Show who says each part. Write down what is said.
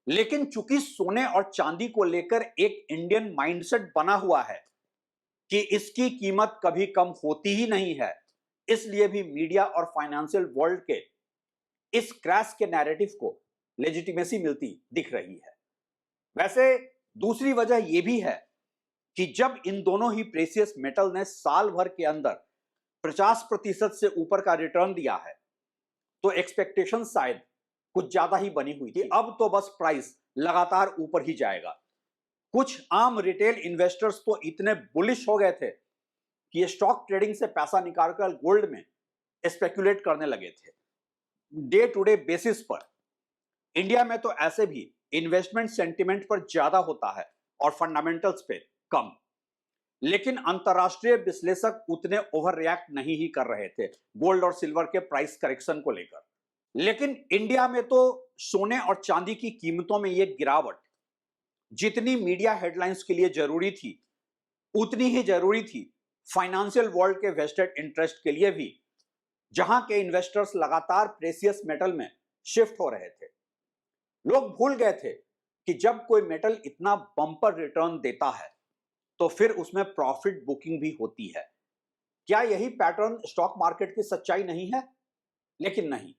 Speaker 1: लेकिन चूंकि सोने और चांदी को लेकर एक इंडियन माइंडसेट बना हुआ है कि इसकी कीमत कभी कम होती ही नहीं है, इसलिए भी मीडिया और फाइनेंशियल वर्ल्ड के इस क्रैश के नैरेटिव को लेजिटिमेसी मिलती दिख रही है। वैसे दूसरी वजह यह भी है कि जब इन दोनों ही प्रेशियस मेटल ने साल भर के अंदर 50% से ऊपर का रिटर्न दिया है, तो एक्सपेक्टेशन शायद कुछ ज्यादा ही बनी हुई थी। अब तो बस प्राइस लगातार ऊपर ही जाएगा। कुछ आम रिटेल इन्वेस्टर्स तो इतने बुलिश हो गए थे कि ये स्टॉक ट्रेडिंग से पैसा निकालकर गोल्ड में स्पेकुलेट करने लगे थे। डे टू डे बेसिस पर इंडिया में तो ऐसे भी इन्वेस्टमेंट सेंटिमेंट पर ज्यादा होता है और फंडामेंटल्स पे कम, लेकिन अंतरराष्ट्रीय विश्लेषक उतने ओवर रिएक्ट नहीं ही कर रहे थे गोल्ड और सिल्वर के प्राइस करेक्शन को लेकर। लेकिन इंडिया में तो सोने और चांदी की कीमतों में यह गिरावट जितनी मीडिया हेडलाइंस के लिए जरूरी थी, उतनी ही जरूरी थी फाइनेंशियल वर्ल्ड के वेस्टेड इंटरेस्ट के लिए भी, जहां के इन्वेस्टर्स लगातार प्रेशियस मेटल में शिफ्ट हो रहे थे। लोग भूल गए थे कि जब कोई मेटल इतना बम्पर रिटर्न देता है तो फिर उसमें प्रॉफिट बुकिंग भी होती है। क्या यही पैटर्न स्टॉक मार्केट की सच्चाई नहीं है? लेकिन नहीं,